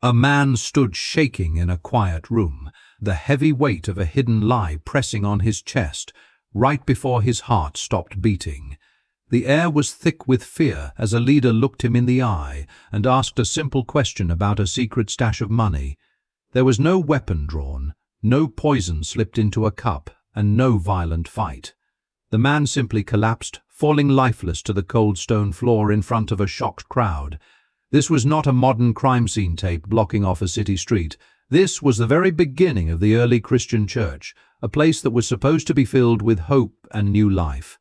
A man stood shaking in a quiet room, the heavy weight of a hidden lie pressing on his chest, right before his heart stopped beating. The air was thick with fear as a leader looked him in the eye and asked a simple question about a secret stash of money. There was no weapon drawn, no poison slipped into a cup, and no violent fight. The man simply collapsed, falling lifeless to the cold stone floor in front of a shocked crowd. This was not a modern crime scene tape blocking off a city street. This was the very beginning of the early Christian church, a place that was supposed to be filled with hope and new life.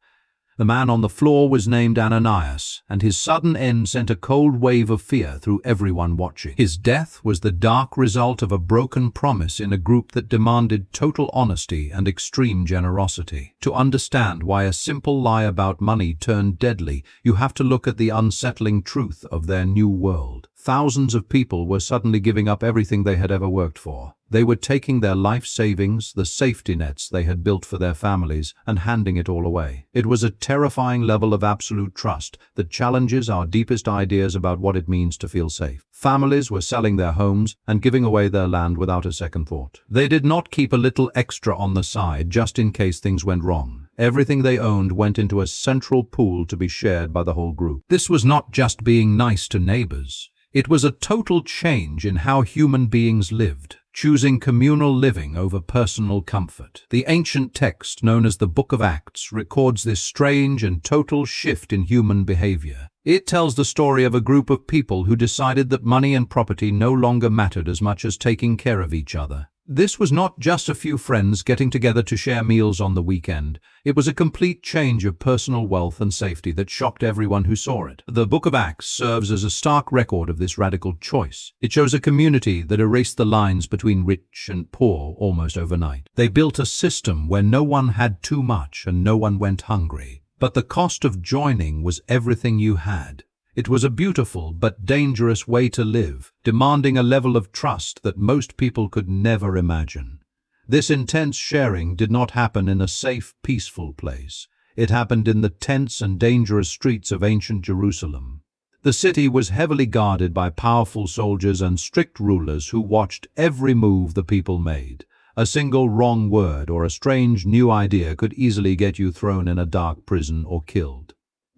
The man on the floor was named Ananias, and his sudden end sent a cold wave of fear through everyone watching. His death was the dark result of a broken promise in a group that demanded total honesty and extreme generosity. To understand why a simple lie about money turned deadly, you have to look at the unsettling truth of their new world. Thousands of people were suddenly giving up everything they had ever worked for. They were taking their life savings, the safety nets they had built for their families, and handing it all away. It was a terrifying level of absolute trust that challenges our deepest ideas about what it means to feel safe. Families were selling their homes and giving away their land without a second thought. They did not keep a little extra on the side just in case things went wrong. Everything they owned went into a central pool to be shared by the whole group. This was not just being nice to neighbors. It was a total change in how human beings lived, choosing communal living over personal comfort. The ancient text known as the Book of Acts records this strange and total shift in human behavior. It tells the story of a group of people who decided that money and property no longer mattered as much as taking care of each other. This was not just a few friends getting together to share meals on the weekend. It was a complete change of personal wealth and safety that shocked everyone who saw it. The Book of Acts serves as a stark record of this radical choice. It shows a community that erased the lines between rich and poor almost overnight. They built a system where no one had too much and no one went hungry. But the cost of joining was everything you had. It was a beautiful but dangerous way to live, demanding a level of trust that most people could never imagine. This intense sharing did not happen in a safe, peaceful place. It happened in the tense and dangerous streets of ancient Jerusalem. The city was heavily guarded by powerful soldiers and strict rulers who watched every move the people made. A single wrong word or a strange new idea could easily get you thrown in a dark prison or killed.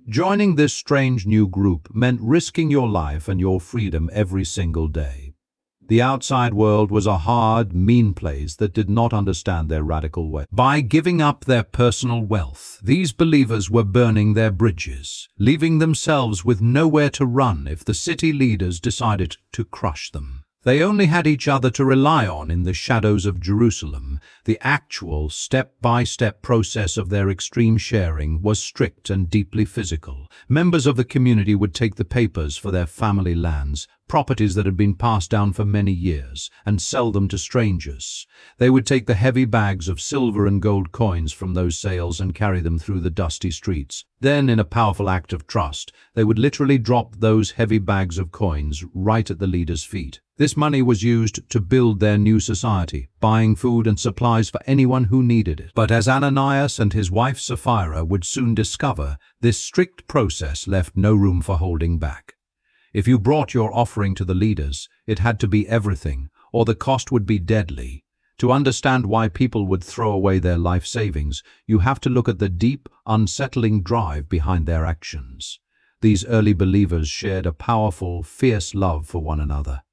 Joining this strange new group meant risking your life and your freedom every single day. The outside world was a hard, mean place that did not understand their radical way. By giving up their personal wealth, these believers were burning their bridges, leaving themselves with nowhere to run if the city leaders decided to crush them. They only had each other to rely on in the shadows of Jerusalem. The actual step-by-step process of their extreme sharing was strict and deeply physical. Members of the community would take the papers for their family lands, properties that had been passed down for many years, and sell them to strangers. They would take the heavy bags of silver and gold coins from those sales and carry them through the dusty streets. Then, in a powerful act of trust, they would literally drop those heavy bags of coins right at the leader's feet. This money was used to build their new society, buying food and supplies for anyone who needed it. But as Ananias and his wife Sapphira would soon discover, this strict process left no room for holding back. If you brought your offering to the leaders, it had to be everything, or the cost would be deadly. To understand why people would throw away their life savings, you have to look at the deep, unsettling drive behind their actions. These early believers shared a powerful, fierce love for one another.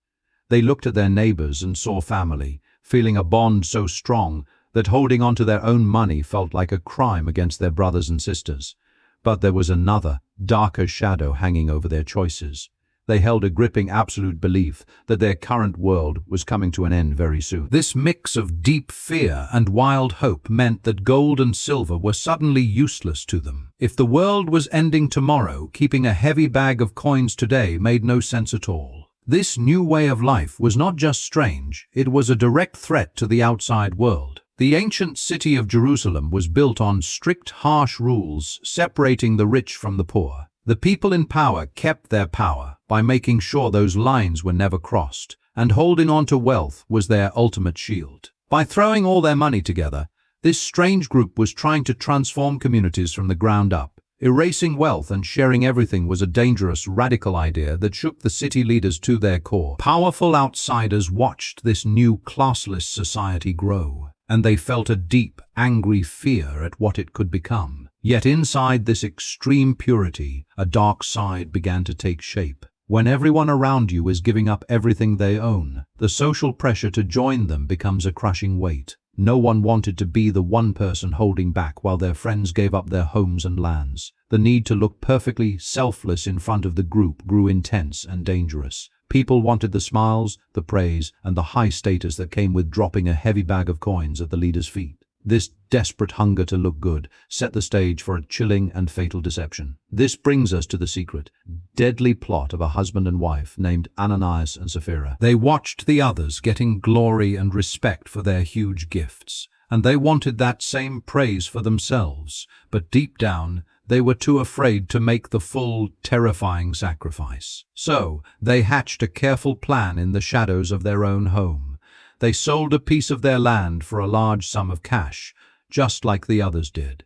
They looked at their neighbors and saw family, feeling a bond so strong that holding on to their own money felt like a crime against their brothers and sisters. But there was another, darker shadow hanging over their choices. They held a gripping absolute belief that their current world was coming to an end very soon. This mix of deep fear and wild hope meant that gold and silver were suddenly useless to them. If the world was ending tomorrow, keeping a heavy bag of coins today made no sense at all. This new way of life was not just strange, it was a direct threat to the outside world. The ancient city of Jerusalem was built on strict, harsh rules, separating the rich from the poor. The people in power kept their power by making sure those lines were never crossed, and holding on to wealth was their ultimate shield. By throwing all their money together, this strange group was trying to transform communities from the ground up. Erasing wealth and sharing everything was a dangerous, radical idea that shook the city leaders to their core. Powerful outsiders watched this new classless society grow, and they felt a deep, angry fear at what it could become. Yet inside this extreme purity, a dark side began to take shape. When everyone around you is giving up everything they own, the social pressure to join them becomes a crushing weight. No one wanted to be the one person holding back while their friends gave up their homes and lands. The need to look perfectly selfless in front of the group grew intense and dangerous. People wanted the smiles, the praise, and the high status that came with dropping a heavy bag of coins at the leader's feet. This desperate hunger to look good set the stage for a chilling and fatal deception. This brings us to the secret, deadly plot of a husband and wife named Ananias and Sapphira. They watched the others getting glory and respect for their huge gifts, and they wanted that same praise for themselves, but deep down, they were too afraid to make the full, terrifying sacrifice. So, they hatched a careful plan in the shadows of their own home. They sold a piece of their land for a large sum of cash, just like the others did.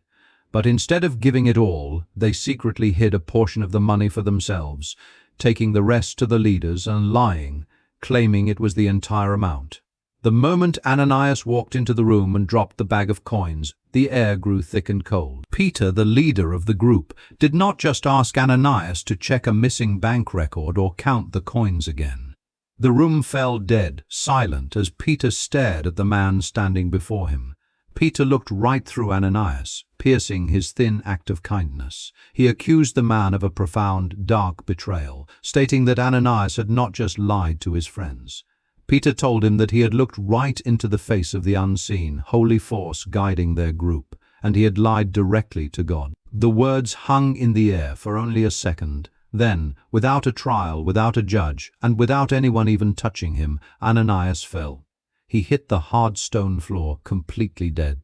But instead of giving it all, they secretly hid a portion of the money for themselves, taking the rest to the leaders and lying, claiming it was the entire amount. The moment Ananias walked into the room and dropped the bag of coins, the air grew thick and cold. Peter, the leader of the group, did not just ask Ananias to check a missing bank record or count the coins again. The room fell dead, silent, as Peter stared at the man standing before him. Peter looked right through Ananias, piercing his thin act of kindness. He accused the man of a profound, dark betrayal, stating that Ananias had not just lied to his friends. Peter told him that he had looked right into the face of the unseen, holy force guiding their group, and he had lied directly to God. The words hung in the air for only a second. Then, without a trial, without a judge, and without anyone even touching him, Ananias fell. He hit the hard stone floor, completely dead.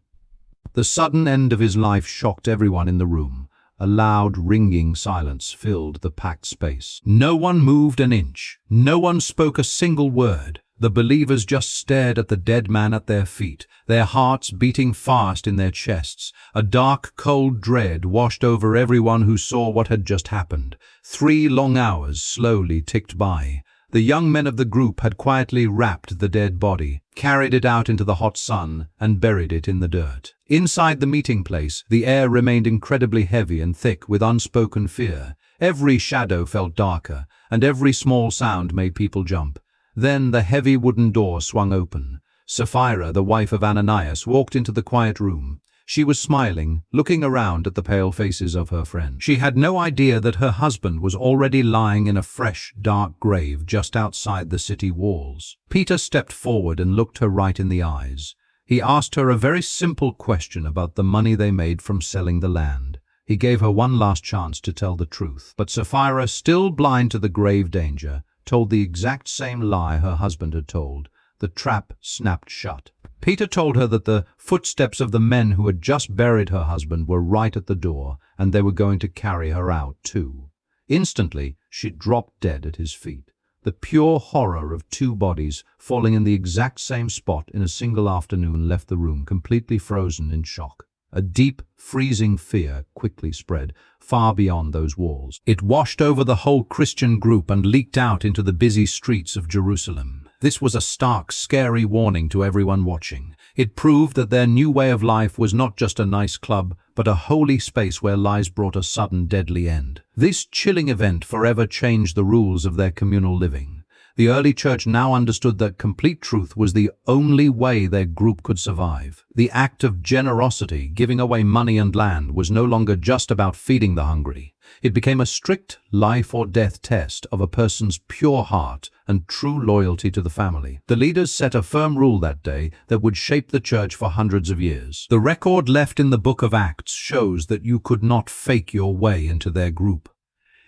The sudden end of his life shocked everyone in the room. A loud, ringing silence filled the packed space. No one moved an inch. No one spoke a single word. The believers just stared at the dead man at their feet, their hearts beating fast in their chests. A dark, cold dread washed over everyone who saw what had just happened. 3 long hours slowly ticked by. The young men of the group had quietly wrapped the dead body, carried it out into the hot sun, and buried it in the dirt. Inside the meeting place, the air remained incredibly heavy and thick with unspoken fear. Every shadow felt darker, and every small sound made people jump. Then the heavy wooden door swung open. Sapphira, the wife of Ananias, walked into the quiet room. She was smiling, looking around at the pale faces of her friends. She had no idea that her husband was already lying in a fresh, dark grave just outside the city walls. Peter stepped forward and looked her right in the eyes. He asked her a very simple question about the money they made from selling the land. He gave her one last chance to tell the truth, but Sapphira, still blind to the grave danger, told the exact same lie her husband had told. The trap snapped shut. Peter told her that the footsteps of the men who had just buried her husband were right at the door, and they were going to carry her out too. Instantly, she dropped dead at his feet. The pure horror of 2 bodies falling in the exact same spot in a single afternoon left the room completely frozen in shock. A deep, freezing fear quickly spread far beyond those walls. It washed over the whole Christian group and leaked out into the busy streets of Jerusalem. This was a stark, scary warning to everyone watching. It proved that their new way of life was not just a nice club, but a holy space where lies brought a sudden, deadly end. This chilling event forever changed the rules of their communal living. The early church now understood that complete truth was the only way their group could survive. The act of generosity, giving away money and land, was no longer just about feeding the hungry. It became a strict life or death test of a person's pure heart and true loyalty to the family. The leaders set a firm rule that day that would shape the church for hundreds of years. The record left in the book of Acts shows that you could not fake your way into their group.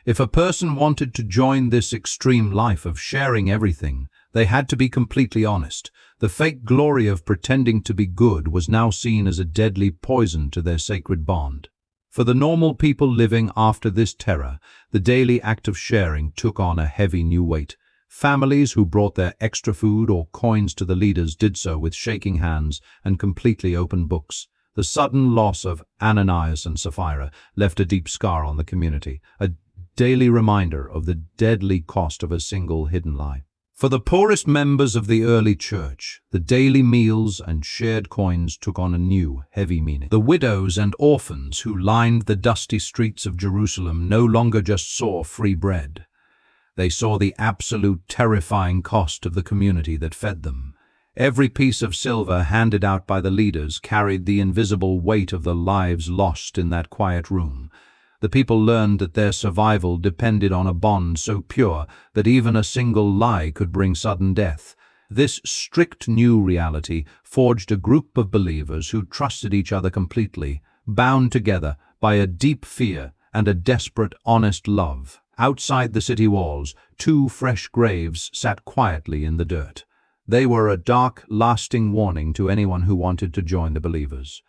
If a person wanted to join this extreme life of sharing everything, they had to be completely honest. The fake glory of pretending to be good was now seen as a deadly poison to their sacred bond. For the normal people living after this terror, the daily act of sharing took on a heavy new weight. Families who brought their extra food or coins to the leaders did so with shaking hands and completely open books. The sudden loss of Ananias and Sapphira left a deep scar on the community, a daily reminder of the deadly cost of a single hidden lie. For the poorest members of the early church, the daily meals and shared coins took on a new, heavy meaning. The widows and orphans who lined the dusty streets of Jerusalem no longer just saw free bread. They saw the absolute terrifying cost of the community that fed them. Every piece of silver handed out by the leaders carried the invisible weight of the lives lost in that quiet room. The people learned that their survival depended on a bond so pure that even a single lie could bring sudden death. This strict new reality forged a group of believers who trusted each other completely, bound together by a deep fear and a desperate, honest love. Outside the city walls, 2 fresh graves sat quietly in the dirt. They were a dark, lasting warning to anyone who wanted to join the believers.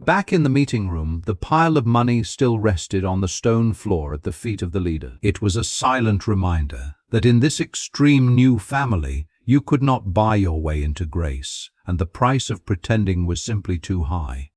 Back in the meeting room, the pile of money still rested on the stone floor at the feet of the leader. It was a silent reminder that in this extreme new family, you could not buy your way into grace, and the price of pretending was simply too high.